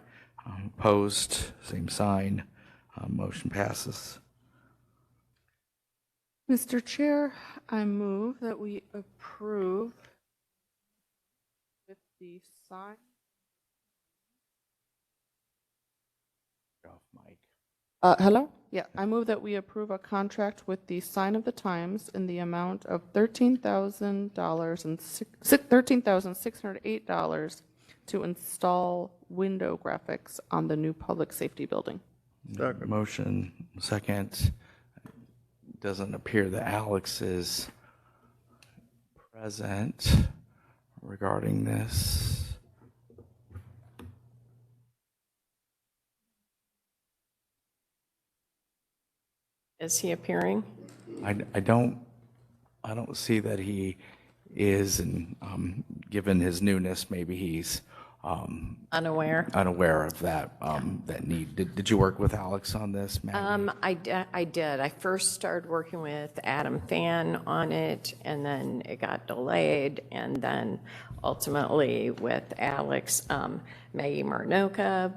A: Opposed, same sign. Motion passes.
C: Mr. Chair, I move that we approve with the sign.
A: Off mic.
C: Hello? Yeah, I move that we approve a contract with the Sign of the Times in the amount of $13,608 to install window graphics on the new public safety building.
A: Motion second. Doesn't appear that Alex is present regarding this.
F: Is he appearing?
A: I don't see that he is, and given his newness, maybe he's
F: Unaware?
A: unaware of that that need. Did you work with Alex on this, Maggie?
F: I did. I first started working with Adam Fan on it, and then it got delayed, and then ultimately with Alex, Maggie Marnoka,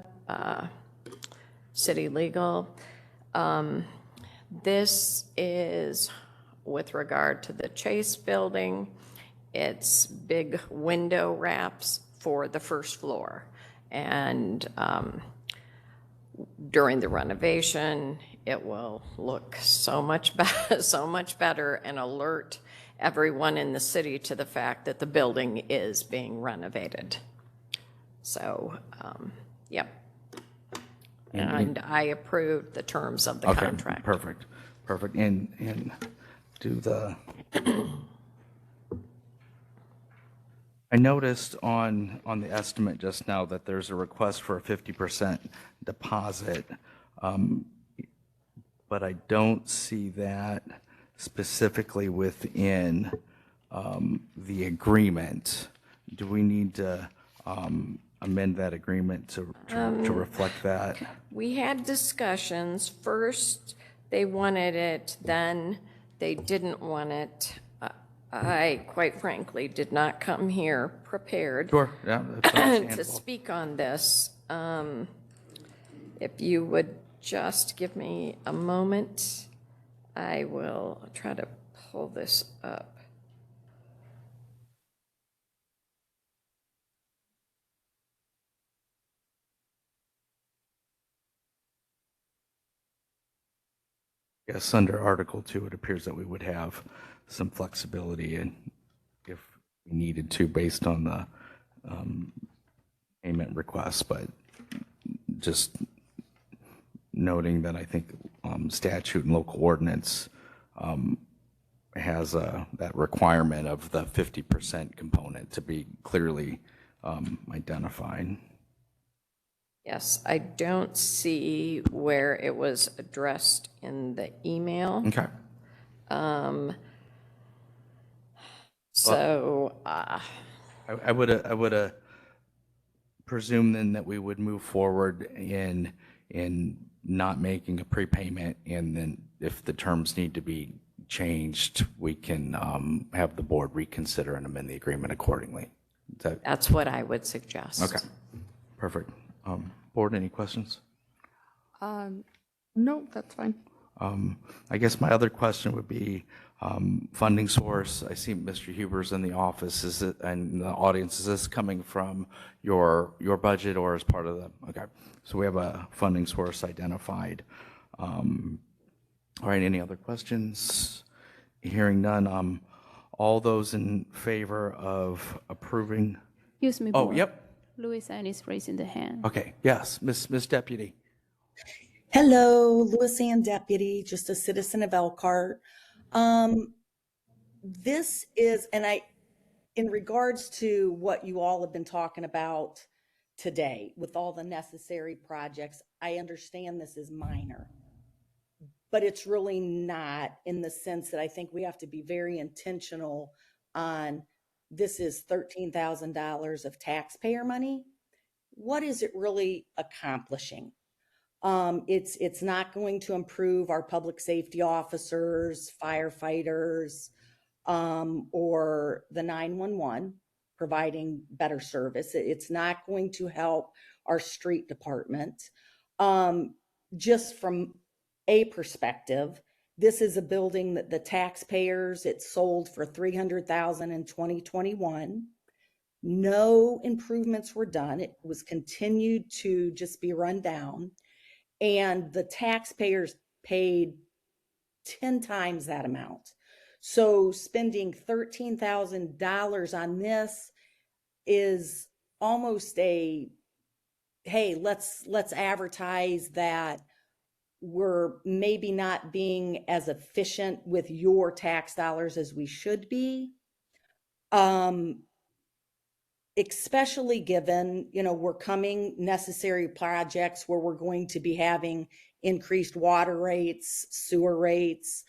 F: City Legal. This is with regard to the Chase building. It's big window wraps for the first floor. And during the renovation, it will look so much better and alert everyone in the city to the fact that the building is being renovated. So, yep. And I approved the terms of the
A: Okay,
F: contract.
A: perfect. And do the. I noticed on the estimate just now that there's a request for a 50% deposit, but I don't see that specifically within the agreement. Do we need to amend that agreement to reflect that?
F: We had discussions. First, they wanted it, then they didn't want it. I, quite frankly, did not come here prepared
A: Sure, yeah, that's
F: to
A: understandable.
F: speak on this. If you would just give me a moment, I will try to pull this up.
A: Yes, under Article 2, it appears that we would have some flexibility and if we needed to based on the payment request, but just noting that I think statute and local ordinance has that requirement of the 50% component to be clearly identified.
F: Yes, I don't see where it was addressed in the email.
A: Okay.
F: So,
A: I would presume then that we would move forward in not making a prepayment, and then if the terms need to be changed, we can have the board reconsider and amend the agreement accordingly.
F: that's what I would suggest.
A: Okay, perfect. Board, any questions?
C: No, that's fine.
A: I guess my other question would be, funding source. I see Mr. Huber's in the office. Is it, and the audience, is this coming from your budget or as part of the, okay. So we have a funding source identified. All right, any other questions? Hearing none, all those in favor of approving?
B: Excuse me,
A: Oh,
B: Board.
A: yep.
B: Louis Ann is raising the hand.
A: Okay, yes, Miss Deputy.
M: Hello, Louis Ann Deputy, just a citizen of Elkhart. This is, in regards to what you all have been talking about today with all the necessary projects, I understand this is minor, but it's really not, in the sense that I think we have to be very intentional on this is $13,000 of taxpayer money. What is it really accomplishing? It's not going to improve our public safety officers, firefighters, or the 911 providing better service. It's not going to help our street department. Just from a perspective, this is a building that the taxpayers, it sold for $300,000 in 2021. No improvements were done. It was continued to just be run down. And the taxpayers paid 10 times that amount. So spending $13,000 on this is almost a, hey, let's advertise that we're maybe not being as efficient with your tax dollars as we should be. Especially given, we're coming necessary projects where we're going to be having increased water rates, sewer rates,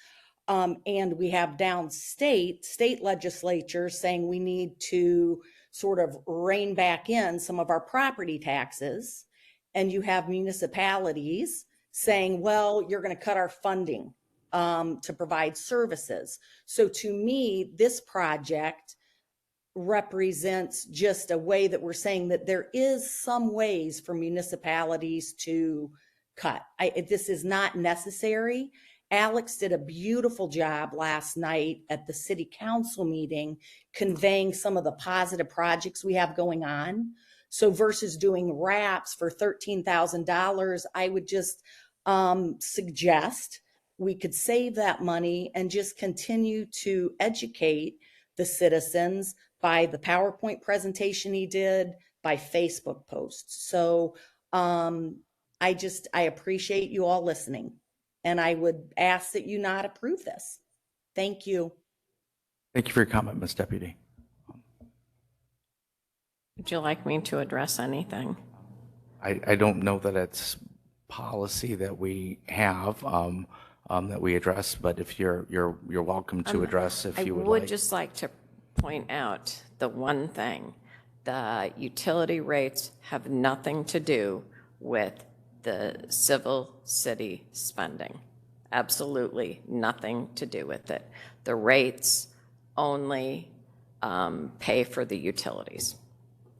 M: and we have state legislatures saying we need to sort of rein back in some of our property taxes. And you have municipalities saying, well, you're going to cut our funding to provide services. So to me, this project represents just a way that we're saying that there is some ways for municipalities to cut. This is not necessary. Alex did a beautiful job last night at the city council meeting, conveying some of the positive projects we have going on. So versus doing wraps for $13,000, I would just suggest we could save that money and just continue to educate the citizens by the PowerPoint presentation he did, by Facebook posts. So I appreciate you all listening, and I would ask that you not approve this. Thank you.
A: Thank you for your comment, Ms. Deputy.
F: Would you like me to address anything?
A: I don't know that it's policy that we have that we address, but if you're welcome to address if you would like.
F: I would just like to point out the one thing: the utility rates have nothing to do with the civil city spending. Absolutely nothing to do with it. The rates only pay for the utilities.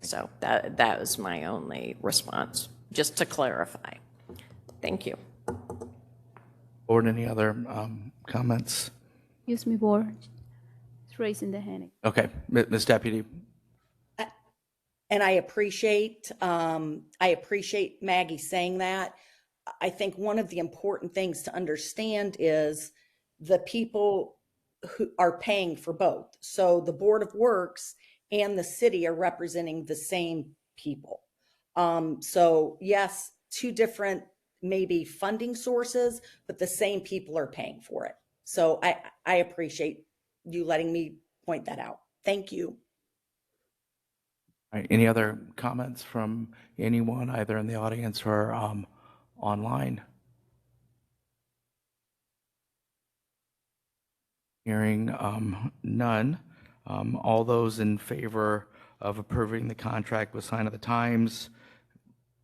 F: So that was my only response, just to clarify. Thank you.
A: Board, any other comments?
B: Excuse me, Board. It's raising the hand.
A: Okay, Ms. Deputy.
M: And I appreciate Maggie saying that. I think one of the important things to understand is the people who are paying for both. So the Board of Works and the city are representing the same people. So yes, two different maybe funding sources, but the same people are paying for it. So I appreciate you letting me point that out. Thank you.
A: All right, any other comments from anyone, either in the audience or online? Hearing none. All those in favor of approving the contract with Sign of the Times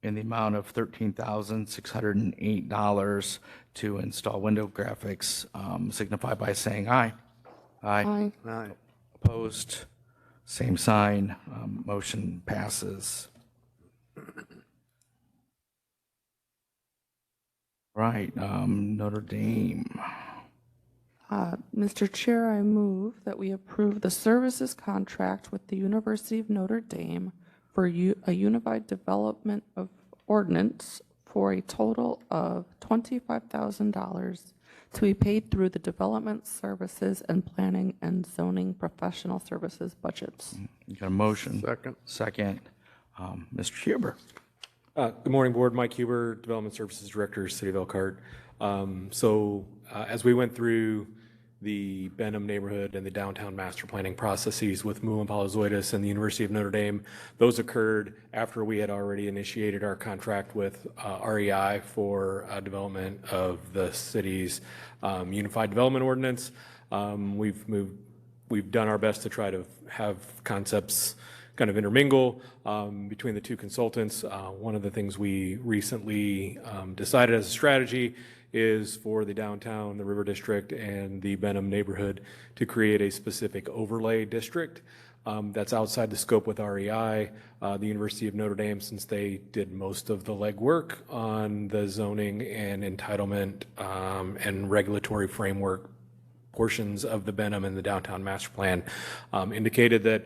A: in the amount of $13,608 to install window graphics signify by saying aye. Aye.
G: Aye.
A: Opposed? Same sign. Motion passes. Right, Notre Dame.
C: Mr. Chair, I move that we approve the services contract with the University of Notre Dame for a unified development of ordinance for a total of $25,000 to be paid through the Development Services and Planning and Zoning Professional Services budgets.
A: You got a motion?
I: Second.
A: Second. Mr. Huber.
N: Good morning, Board. Mike Huber, Development Services Director, City of Elkhart. As we went through the Benham neighborhood and the downtown master planning processes with Moulin Palazuelos and the University of Notre Dame, those occurred after we had already initiated our contract with REI for development of the city's Unified Development Ordinance. We've done our best to try to have concepts kind of intermingle between the two consultants. One of the things we recently decided as a strategy is for the downtown, the River District, and the Benham neighborhood to create a specific overlay district that's outside the scope with REI. The University of Notre Dame, since they did most of the legwork on the zoning and entitlement and regulatory framework portions of the Benham and the downtown master plan, indicated that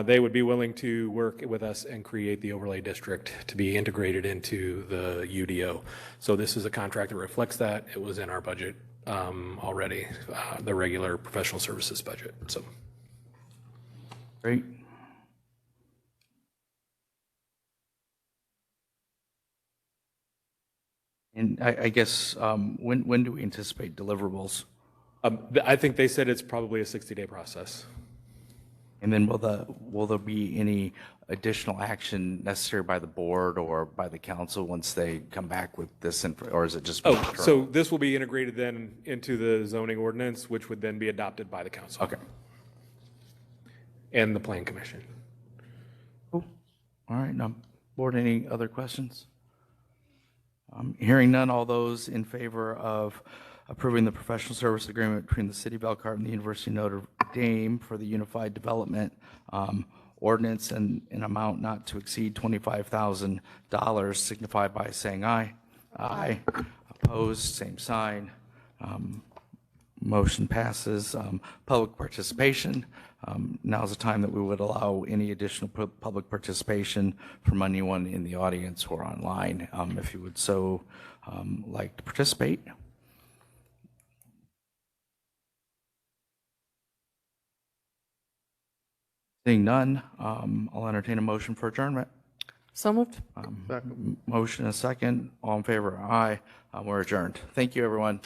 N: they would be willing to work with us and create the overlay district to be integrated into the UDO. So this is a contract that reflects that. It was in our budget already, the regular professional services budget. So
A: Great. And I guess, when do we anticipate deliverables?
N: I think they said it's probably a 60-day process.
A: And then will there be any additional action necessary by the board or by the council once they come back with this, or is it just?
N: So this will be integrated then into the zoning ordinance, which would then be adopted by the council.
A: Okay.
N: And the plan commission.
A: Cool. All right. Now, board, any other questions? Hearing none, all those in favor of approving the professional service agreement between the City of Elkhart and the University of Notre Dame for the Unified Development Ordinance and an amount not to exceed $25,000 signify by saying aye. Aye. Opposed, same sign. Motion passes. Public participation. Now's the time that we would allow any additional public participation from anyone in the audience or online, if you would so like to participate. Seeing none, I'll entertain a motion for adjournment.
C: So moved.
A: Motion and a second. All in favor? Aye. We're adjourned. Thank you, everyone.